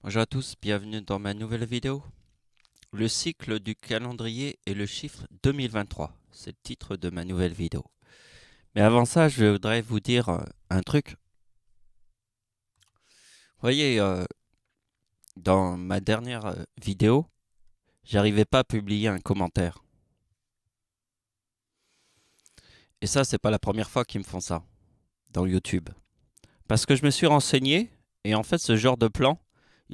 Bonjour à tous, bienvenue dans ma nouvelle vidéo. Le cycle du calendrier et le chiffre 2023, c'est le titre de ma nouvelle vidéo. Mais avant ça, je voudrais vous dire un truc. Vous voyez, dans ma dernière vidéo, j'arrivais pas à publier un commentaire. Et ça, c'est pas la première fois qu'ils me font ça dans YouTube. Parce que je me suis renseigné, et en fait, ce genre de plan,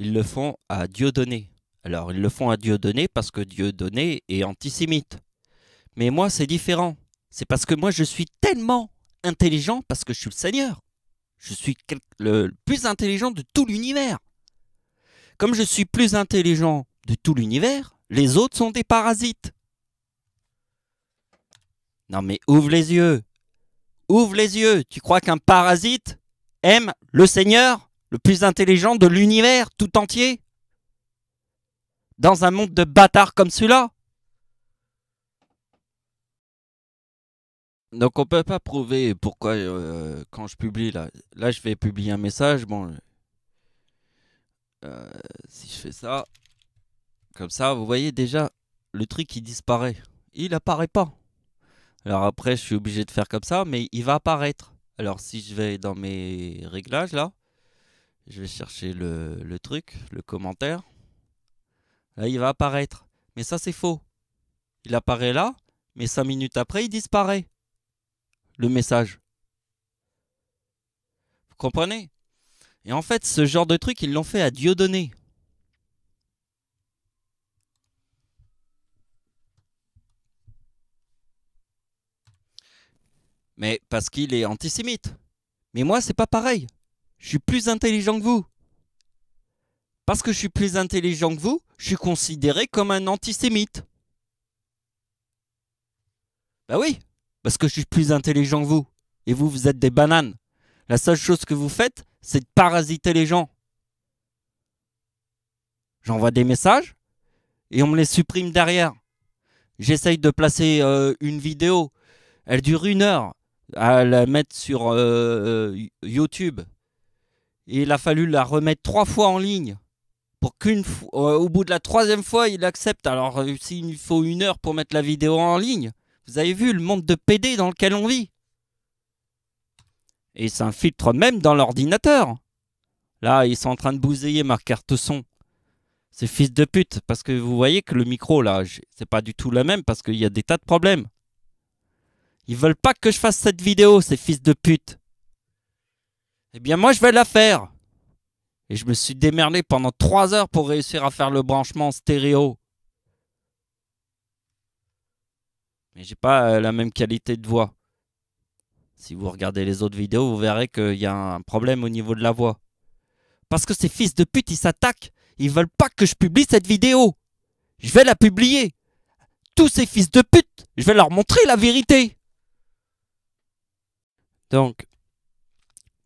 ils le font à Dieudonné. Alors, ils le font à Dieudonné parce que Dieudonné est antisémite. Mais moi, c'est différent. C'est parce que moi, je suis tellement intelligent parce que je suis le Seigneur. Je suis le plus intelligent de tout l'univers. Comme je suis plus intelligent de tout l'univers, les autres sont des parasites. Non mais ouvre les yeux. Ouvre les yeux. Tu crois qu'un parasite aime le Seigneur, le plus intelligent de l'univers tout entier? Dans un monde de bâtards comme celui-là? Donc on peut pas prouver pourquoi quand je publie là je vais publier un message. Bon, euh, si je fais ça, comme ça, vous voyez déjà le truc qui disparaît. Il apparaît pas. Alors après, je suis obligé de faire comme ça, mais il va apparaître. Alors si je vais dans mes réglages là, je vais chercher le truc, le commentaire. Là, il va apparaître. Mais ça, c'est faux. Il apparaît là, mais 5 minutes après, il disparaît. Le message. Vous comprenez? Et en fait, ce genre de truc, ils l'ont fait à Dieudonné. Mais parce qu'il est antisémite. Mais moi, c'est pas pareil. Je suis plus intelligent que vous. Parce que je suis plus intelligent que vous, je suis considéré comme un antisémite. Bah oui, parce que je suis plus intelligent que vous. Et vous, vous êtes des bananes. La seule chose que vous faites, c'est de parasiter les gens. J'envoie des messages et on me les supprime derrière. J'essaye de placer une vidéo. Elle dure 1 heure à la mettre sur YouTube. Et il a fallu la remettre 3 fois en ligne. Pour au bout de la 3e fois, il accepte. Alors, s'il faut 1 heure pour mettre la vidéo en ligne, vous avez vu le monde de PD dans lequel on vit. Et il s'infiltre même dans l'ordinateur. Là, ils sont en train de bousiller ma carte son. C'est fils de pute. Parce que vous voyez que le micro, là, c'est pas du tout le même parce qu'il y a des tas de problèmes. Ils veulent pas que je fasse cette vidéo, ces fils de pute. Eh bien, moi, je vais la faire. Et je me suis démerdé pendant 3 heures pour réussir à faire le branchement stéréo. Mais j'ai pas la même qualité de voix. Si vous regardez les autres vidéos, vous verrez qu'il y a un problème au niveau de la voix. Parce que ces fils de pute, ils s'attaquent. Ils veulent pas que je publie cette vidéo. Je vais la publier. Tous ces fils de pute, je vais leur montrer la vérité. Donc,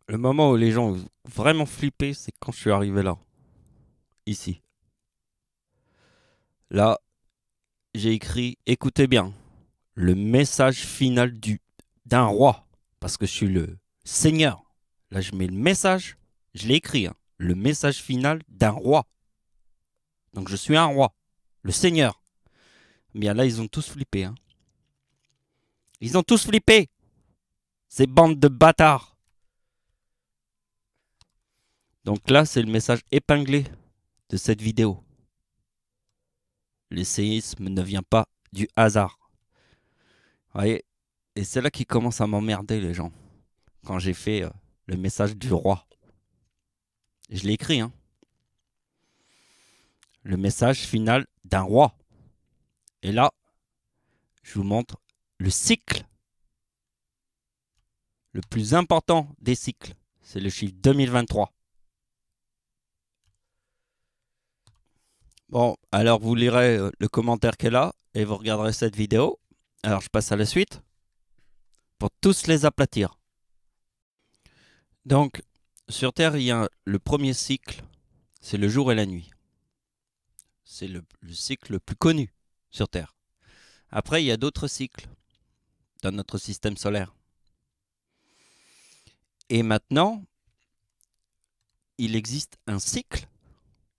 le moment où les gens ont vraiment flippé, c'est quand je suis arrivé là. Ici. Là, j'ai écrit, écoutez bien, le message final d'un roi. Parce que je suis le seigneur. Là, je mets le message, je l'ai écrit, hein, le message final d'un roi. Donc je suis un roi, le seigneur. Mais là, ils ont tous flippé. Hein. Ils ont tous flippé. Ces bandes de bâtards. Donc là, c'est le message épinglé de cette vidéo. Le séisme ne vient pas du hasard. Vous voyez? Et c'est là qu'ils commencent à m'emmerder, les gens. Quand j'ai fait le message du roi. Je l'ai écrit, hein. Le message final d'un roi. Et là, je vous montre le cycle. Le plus important des cycles. C'est le chiffre 2023. Bon, alors vous lirez le commentaire qu'elle a et vous regarderez cette vidéo. Alors je passe à la suite pour tous les aplatir. Donc, sur Terre, il y a le premier cycle, c'est le jour et la nuit. C'est le cycle le plus connu sur Terre. Après, il y a d'autres cycles dans notre système solaire. Et maintenant, il existe un cycle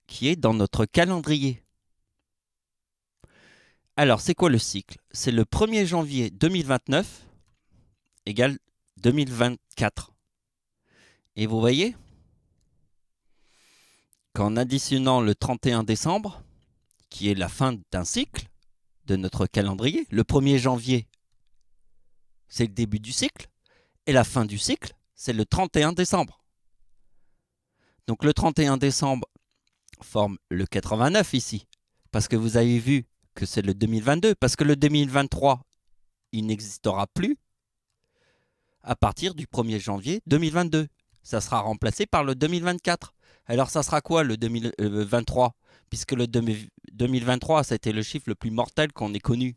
qui est dans notre calendrier. Alors, c'est quoi le cycle? C'est le 1er janvier 2029 égale 2024. Et vous voyez qu'en additionnant le 31 décembre, qui est la fin d'un cycle de notre calendrier, le 1er janvier, c'est le début du cycle, et la fin du cycle, c'est le 31 décembre. Donc le 31 décembre forme le 89 ici, parce que vous avez vu que c'est le 2022, parce que le 2023, il n'existera plus à partir du 1er janvier 2022. Ça sera remplacé par le 2024. Alors ça sera quoi le 2023? Puisque le 2023, c'était le chiffre le plus mortel qu'on ait connu.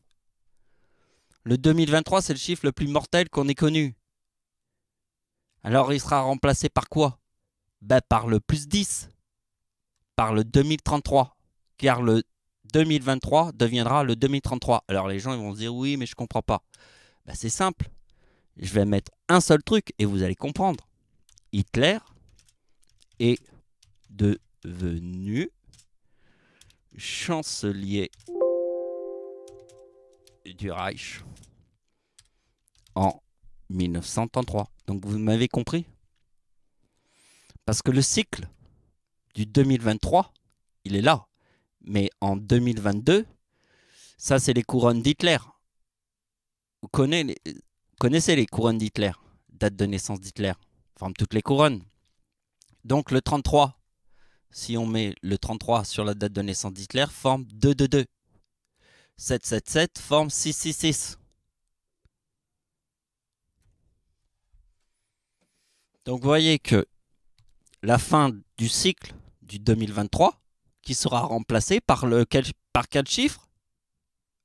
Le 2023, c'est le chiffre le plus mortel qu'on ait connu. Alors il sera remplacé par quoi? Ben, par le plus 10. Par le 2033. Car le 2023 deviendra le 2033. Alors les gens ils vont se dire oui mais je comprends pas. Ben, c'est simple. Je vais mettre un seul truc et vous allez comprendre. Hitler est devenu chancelier du Reich en 1933. Donc vous m'avez compris? Parce que le cycle du 2023, il est là. Mais en 2022, ça c'est les couronnes d'Hitler. Vous connaissez les couronnes d'Hitler? Date de naissance d'Hitler. Forme toutes les couronnes. Donc le 33, si on met le 33 sur la date de naissance d'Hitler, forme 222. 777 forme 666. Donc vous voyez que la fin du cycle du 2023, qui sera remplacé par quel chiffre?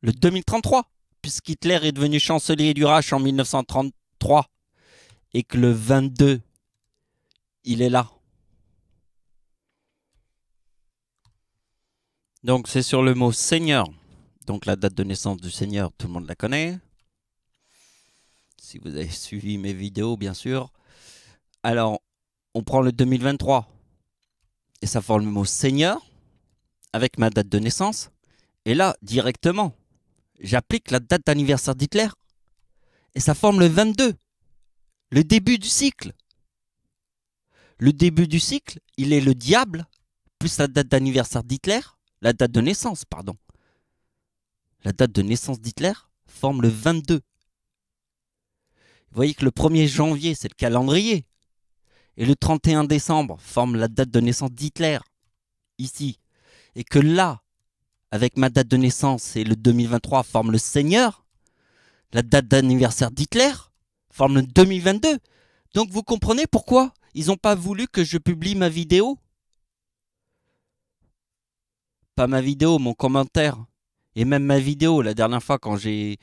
Le 2033, puisqu'Hitler est devenu chancelier du Reich en 1933 et que le 22, il est là. Donc c'est sur le mot Seigneur. Donc la date de naissance du Seigneur, tout le monde la connaît. Si vous avez suivi mes vidéos, bien sûr. Alors, on prend le 2023 et ça forme le mot Seigneur avec ma date de naissance. Et là, directement, j'applique la date d'anniversaire d'Hitler et ça forme le 22, le début du cycle. Le début du cycle, il est le diable plus la date d'anniversaire d'Hitler, la date de naissance, pardon. La date de naissance d'Hitler forme le 22. Vous voyez que le 1er janvier, c'est le calendrier. Et le 31 décembre forme la date de naissance d'Hitler, ici. Et que là, avec ma date de naissance et le 2023 forme le Seigneur, la date d'anniversaire d'Hitler forme le 2022. Donc vous comprenez pourquoi ils n'ont pas voulu que je publie ma vidéo? Pas ma vidéo, mon commentaire. Et même ma vidéo, la dernière fois quand j'ai...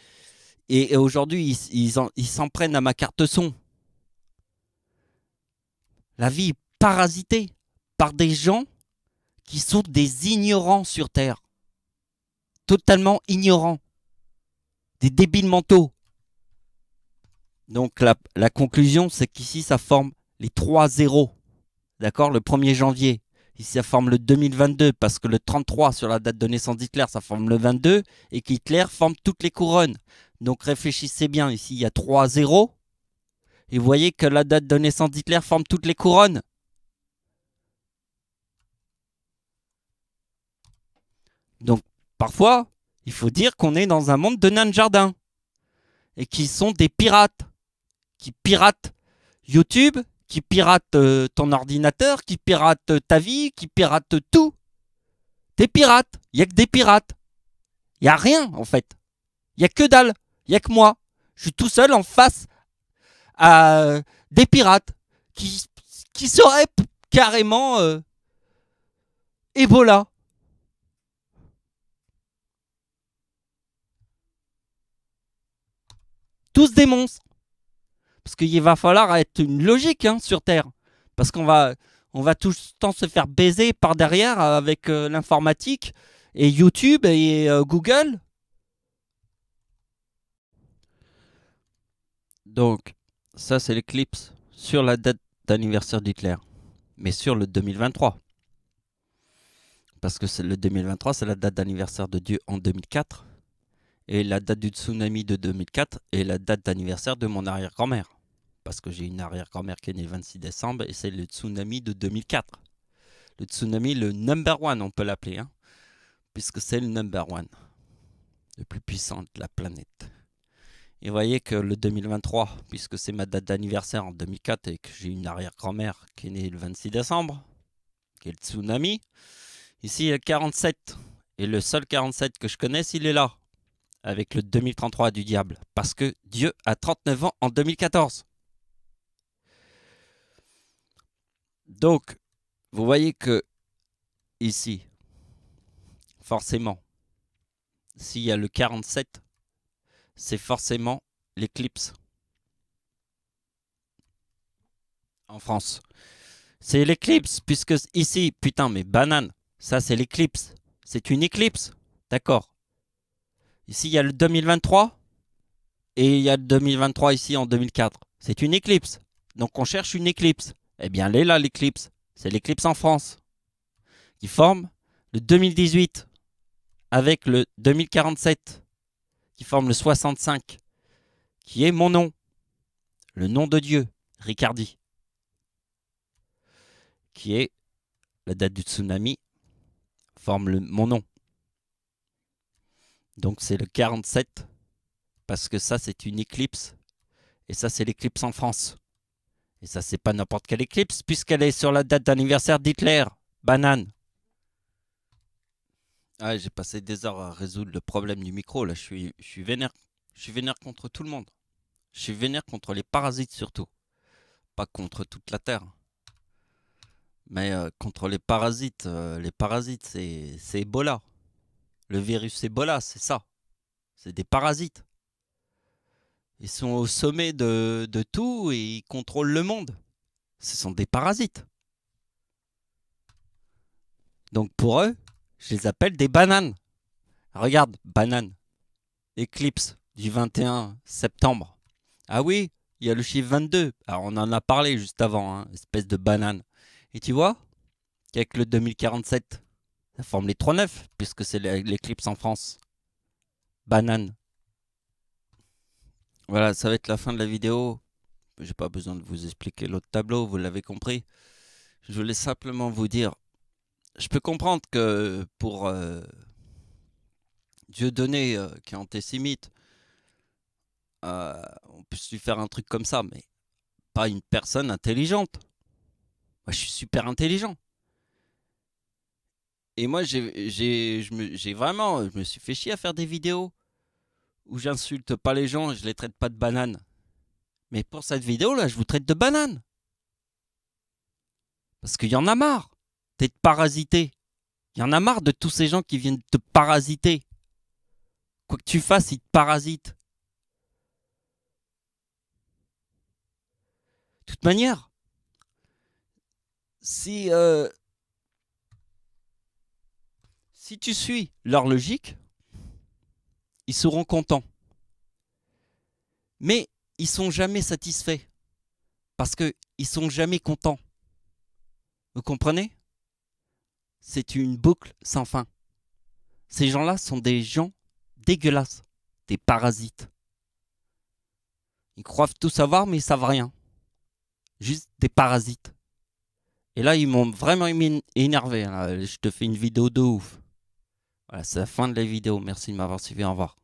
Et aujourd'hui, ils s'en prennent à ma carte son. La vie est parasitée par des gens qui sont des ignorants sur Terre. Totalement ignorants. Des débiles mentaux. Donc la conclusion, c'est qu'ici, ça forme les 3 zéros. D'accord? Le 1er janvier. Ici, ça forme le 2022 parce que le 33 sur la date de naissance d'Hitler, ça forme le 22 et qu'Hitler forme toutes les couronnes. Donc réfléchissez bien. Ici, il y a 3 zéros. Et vous voyez que la date de naissance d'Hitler forme toutes les couronnes. Donc, parfois, il faut dire qu'on est dans un monde de nains de jardin. Et qui sont des pirates. Qui piratent YouTube, qui piratent ton ordinateur, qui piratent ta vie, qui piratent tout. Des pirates. Il n'y a que des pirates. Il n'y a rien, en fait. Il n'y a que dalle. Il n'y a que moi. Je suis tout seul en face à des pirates qui seraient carrément Ebola. Tous des monstres. Parce qu'il va falloir être une logique sur Terre. Parce on va tout le temps se faire baiser par derrière avec l'informatique et YouTube et Google. Donc, ça c'est l'éclipse sur la date d'anniversaire d'Hitler. Mais sur le 2023. Parce que le 2023, c'est la date d'anniversaire de Dieu en 2004. Et la date du tsunami de 2004 est la date d'anniversaire de mon arrière-grand-mère. Parce que j'ai une arrière-grand-mère qui est née le 26 décembre et c'est le tsunami de 2004. Le tsunami, le number one, on peut l'appeler, hein, puisque c'est le number one, le plus puissant de la planète. Et vous voyez que le 2023, puisque c'est ma date d'anniversaire en 2004 et que j'ai une arrière-grand-mère qui est née le 26 décembre, qui est le tsunami, ici il y a 47. Et le seul 47 que je connaisse, il est là, avec le 2033 du diable. Parce que Dieu a 39 ans en 2014. Donc, vous voyez que ici, forcément, s'il y a le 47, c'est forcément l'éclipse en France. C'est l'éclipse, puisque ici, putain, mais banane, ça c'est l'éclipse. C'est une éclipse, d'accord. Ici, il y a le 2023 et il y a le 2023 ici en 2004. C'est une éclipse. Donc on cherche une éclipse. Eh bien, elle est là, l'éclipse. C'est l'éclipse en France qui forme le 2018 avec le 2047 qui forme le 65 qui est mon nom. Le nom de Dieu, Ricardi. Qui est la date du tsunami, forme mon nom. Donc c'est le 47, parce que ça c'est une éclipse, et ça c'est l'éclipse en France. Et ça c'est pas n'importe quelle éclipse, puisqu'elle est sur la date d'anniversaire d'Hitler. Banane. Ah, j'ai passé des heures à résoudre le problème du micro, là je suis vénère. Je suis vénère contre tout le monde. Je suis vénère contre les parasites surtout. Pas contre toute la Terre. Mais contre les parasites c'est Ebola. Le virus Ebola, c'est ça. C'est des parasites. Ils sont au sommet de tout et ils contrôlent le monde. Ce sont des parasites. Donc pour eux, je les appelle des bananes. Regarde, banane. Éclipse du 21 septembre. Ah oui, il y a le chiffre 22. Alors on en a parlé juste avant, hein, espèce de banane. Et tu vois qu'avec le 2047, ça forme les 3-9, puisque c'est l'éclipse en France. Banane. Voilà, ça va être la fin de la vidéo. J'ai pas besoin de vous expliquer l'autre tableau, vous l'avez compris. Je voulais simplement vous dire, je peux comprendre que pour Dieudonné, qui est antisémite, on peut lui faire un truc comme ça, mais pas une personne intelligente. Moi, je suis super intelligent. Et moi, je me suis fait chier à faire des vidéos où j'insulte pas les gens et je les traite pas de bananes. Mais pour cette vidéo-là, je vous traite de bananes. Parce qu'il y en a marre d'être parasité. Il y en a marre de tous ces gens qui viennent te parasiter. Quoi que tu fasses, ils te parasitent. De toute manière, si tu suis leur logique, ils seront contents. Mais ils sont jamais satisfaits. Parce qu'ils sont jamais contents. Vous comprenez? C'est une boucle sans fin. Ces gens-là sont des gens dégueulasses. Des parasites. Ils croient tout savoir, mais ils savent rien. Juste des parasites. Et là, ils m'ont vraiment énervé. Là. Je te fais une vidéo de ouf. Voilà, c'est la fin de la vidéo. Merci de m'avoir suivi. Au revoir.